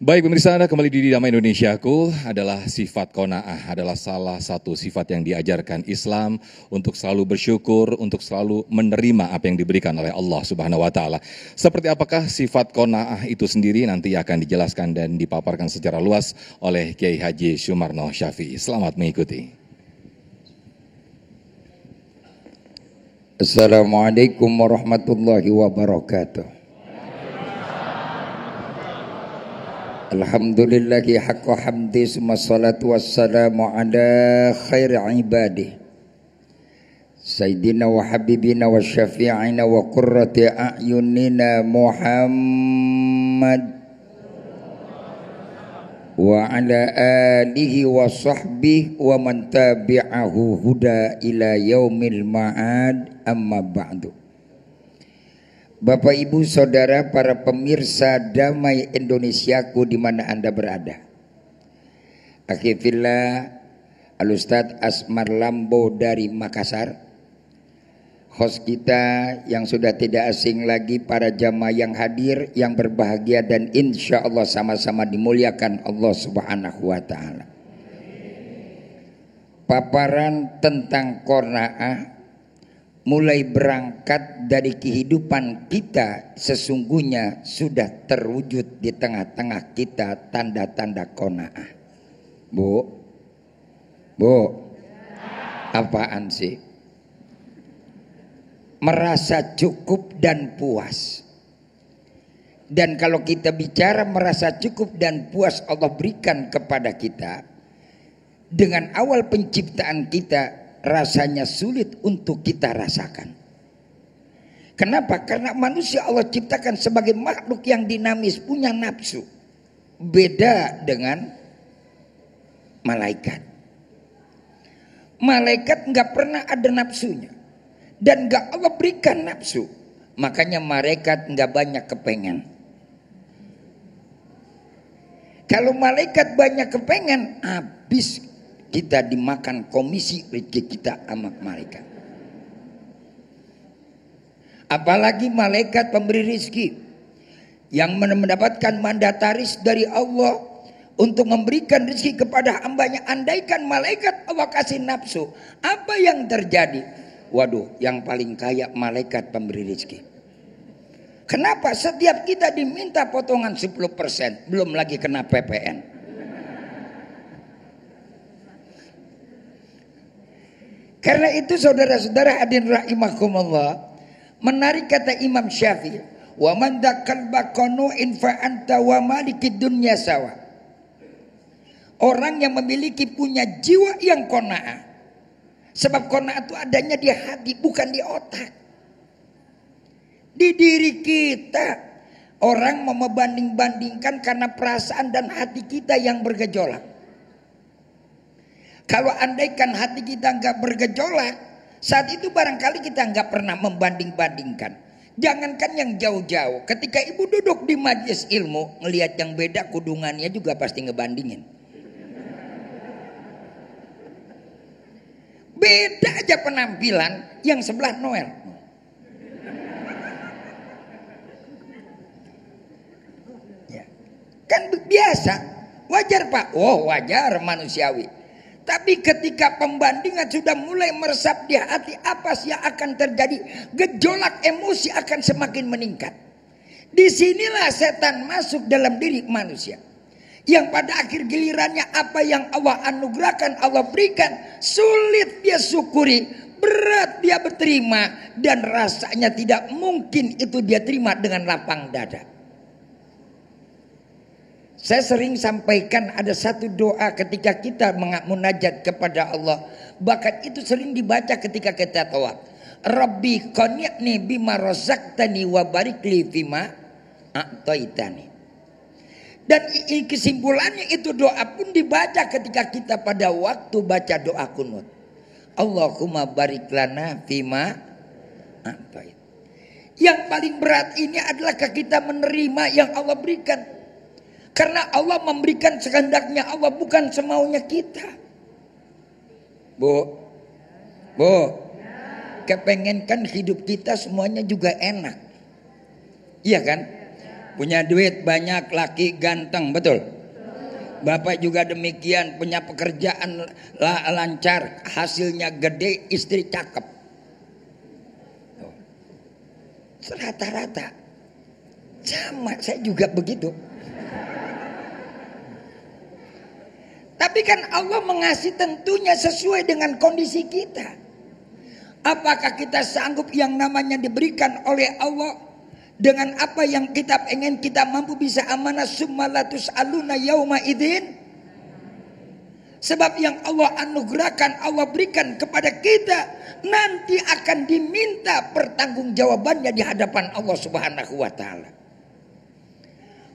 Baik pemirsa, Anda kembali di Damai Indonesiaku. Adalah sifat qanaah, adalah salah satu sifat yang diajarkan Islam untuk selalu bersyukur, untuk selalu menerima apa yang diberikan oleh Allah Subhanahu wa taala. Seperti apakah sifat qanaah itu sendiri nanti akan dijelaskan dan dipaparkan secara luas oleh Kiai Haji Sumarno Syafi'i. Selamat mengikuti. Assalamualaikum warahmatullahi wabarakatuh. Alhamdulillahi haqqa hamdi summa salatu wassalamu ala khairi ibadi Sayyidina wa habibina wa syafi'ina wa qurrati a'yunina Muhammad wa ala alihi wa sahbihi wa man tabi'ahu huda ila yaumil ma'ad, amma ba'du. Bapak, Ibu, Saudara, para pemirsa Damai Indonesiaku di mana Anda berada. Akhifillah Al-Ustadz Asmar Lambo dari Makassar, host kita yang sudah tidak asing lagi, para jamaah yang hadir, yang berbahagia dan insya Allah sama-sama dimuliakan Allah Subhanahu wa ta'ala. Paparan tentang qanaah mulai berangkat dari kehidupan kita sesungguhnya sudah terwujud di tengah-tengah kita tanda-tanda qanaah. Bu, apaan sih? Merasa cukup dan puas. Dan kalau kita bicara merasa cukup dan puas Allah berikan kepada kita, dengan awal penciptaan kita rasanya sulit untuk kita rasakan. Kenapa? Karena manusia Allah ciptakan sebagai makhluk yang dinamis, punya nafsu. Beda dengan malaikat. Malaikat nggak pernah ada nafsunya dan nggak Allah berikan nafsu. Makanya malaikat nggak banyak kepengen. Kalau malaikat banyak kepengen, habis kita dimakan komisi rezeki kita sama malaikat. Apalagi malaikat pemberi rezeki yang mendapatkan mandataris dari Allah untuk memberikan rezeki kepada hambanya. Andaikan malaikat Allah kasih nafsu, apa yang terjadi? Waduh, yang paling kaya malaikat pemberi rezeki. Kenapa? Setiap kita diminta potongan 10%, belum lagi kena PPN. Karena itu saudara-saudara hadirin rahimakumullah, menarik kata Imam Syafi'i, wa man dzakal qanu'in fa anta wa malikid dunya sawa. Orang yang memiliki punya jiwa yang qanaah. Sebab qanaah itu adanya di hati, bukan di otak. Di diri kita. Orang mau membanding-bandingkan karena perasaan dan hati kita yang bergejolak. Kalau andaikan hati kita nggak bergejolak, saat itu barangkali kita nggak pernah membanding-bandingkan. Jangankan yang jauh-jauh, ketika ibu duduk di majelis ilmu, ngelihat yang beda kudungannya juga pasti ngebandingin. Beda aja penampilan, yang sebelah Noel. Ya. Kan biasa, wajar Pak. Oh wajar, manusiawi. Tapi ketika pembandingan sudah mulai meresap di hati, apa sih yang akan terjadi? Gejolak emosi akan semakin meningkat. Disinilah setan masuk dalam diri manusia. Yang pada akhir gilirannya apa yang Allah anugerahkan, Allah berikan, sulit dia syukuri, berat dia berterima, dan rasanya tidak mungkin itu dia terima dengan lapang dada. Saya sering sampaikan ada satu doa ketika kita munajat kepada Allah. Bahkan itu sering dibaca ketika kita tawaf. Rabbi qani'ni bima razaqtani wa barik li fima a'taitani. Dan kesimpulannya itu doa pun dibaca ketika kita pada waktu baca doa kunut. Allahumma barik lana fima a'tait. Yang paling berat ini adalah kita menerima yang Allah berikan. Karena Allah memberikan sekehendaknya Allah, bukan semaunya kita. Bu, kepengen kan hidup kita semuanya juga enak. Iya kan? Punya duit banyak, laki ganteng, betul? Bapak juga demikian, punya pekerjaan lancar, hasilnya gede, istri cakep. Rata-rata. Sama, saya juga begitu. Tapi kan Allah mengasih tentunya sesuai dengan kondisi kita. Apakah kita sanggup yang namanya diberikan oleh Allah dengan apa yang kita pengen, kita mampu bisa amanah summalatus aluna yauma idzin? Sebab yang Allah anugerahkan, Allah berikan kepada kita, nanti akan diminta pertanggungjawabannya di hadapan Allah Subhanahu wa taala.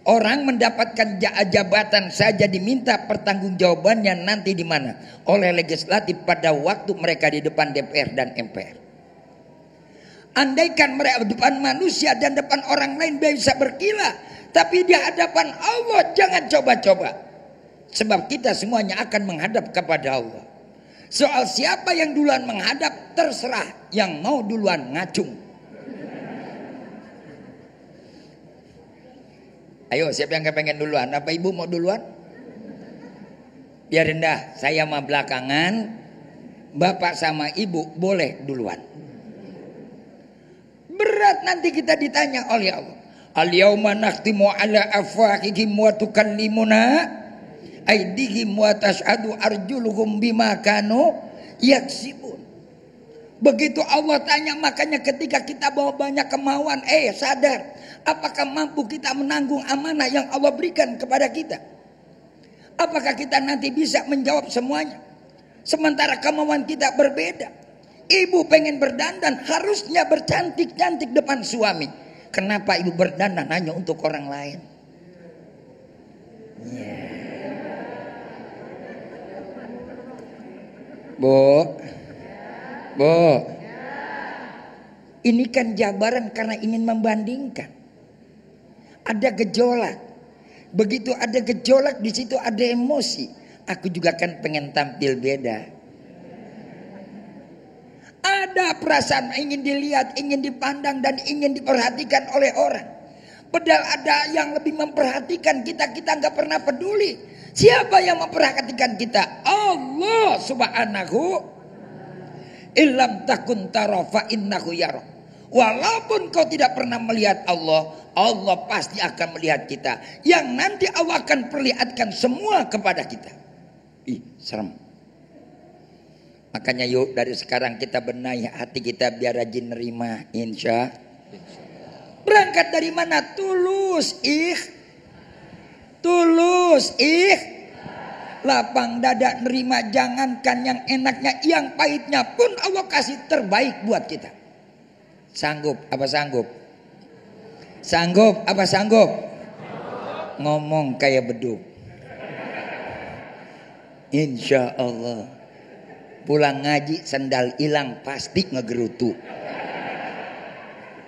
Orang mendapatkan jabatan saja diminta pertanggungjawabannya nanti di mana? Oleh legislatif pada waktu mereka di depan DPR dan MPR. Andaikan mereka di depan manusia dan depan orang lain bisa berkilah, tapi di hadapan Allah jangan coba-coba. Sebab kita semuanya akan menghadap kepada Allah. Soal siapa yang duluan menghadap terserah, yang mau duluan ngacung. Ayo, siapa yang kepengen duluan? Apa ibu mau duluan? Biar rendah, saya mah belakangan. Bapak sama ibu boleh duluan. Berat nanti kita ditanya oleh Allah. Al-yauma nakhtimu ala afwahihim wa tukallimuna aydihim wa tashhadu arjuluhum bima kanu yaksibun. Begitu Allah tanya, makanya ketika kita bawa banyak kemauan, sadar, apakah mampu kita menanggung amanah yang Allah berikan kepada kita? Apakah kita nanti bisa menjawab semuanya? Sementara kemauan kita berbeda. Ibu pengen berdandan, harusnya bercantik-cantik depan suami. Kenapa ibu berdandan hanya untuk orang lain? Bu, ini kan jabaran karena ingin membandingkan. Ada gejolak. Begitu ada gejolak, di situ ada emosi. Aku juga kan pengen tampil beda. Ada perasaan ingin dilihat, ingin dipandang, dan ingin diperhatikan oleh orang. Padahal ada yang lebih memperhatikan kita, kita nggak pernah peduli. Siapa yang memperhatikan kita? Allah Subhanahu. Illam takun tara fa innahu yara. Walaupun kau tidak pernah melihat Allah, Allah pasti akan melihat kita. Yang nanti Allah akan perlihatkan semua kepada kita. Ih, serem. Makanya yuk dari sekarang kita benahi hati kita biar rajin nerima, insya. Berangkat dari mana? Tulus, lapang dada nerima, jangankan yang enaknya, yang pahitnya pun Allah kasih terbaik buat kita. Sanggup apa sanggup? Sanggup apa sanggup? Ngomong kayak beduk. Insya Allah. Pulang ngaji sendal hilang pasti ngegerutu.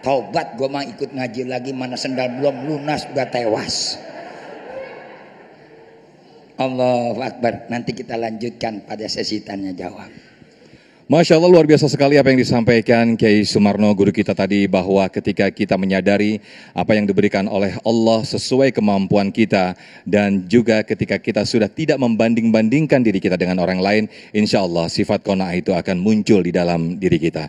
Taubat gue mah ikut ngaji lagi, mana sendal belum lunas udah tewas. Allahu Akbar. Nanti kita lanjutkan pada sesi tanya jawab. Masya Allah, luar biasa sekali apa yang disampaikan Kiai Sumarno guru kita tadi, bahwa ketika kita menyadari apa yang diberikan oleh Allah sesuai kemampuan kita, dan juga ketika kita sudah tidak membanding-bandingkan diri kita dengan orang lain, insya Allah sifat qanaah itu akan muncul di dalam diri kita.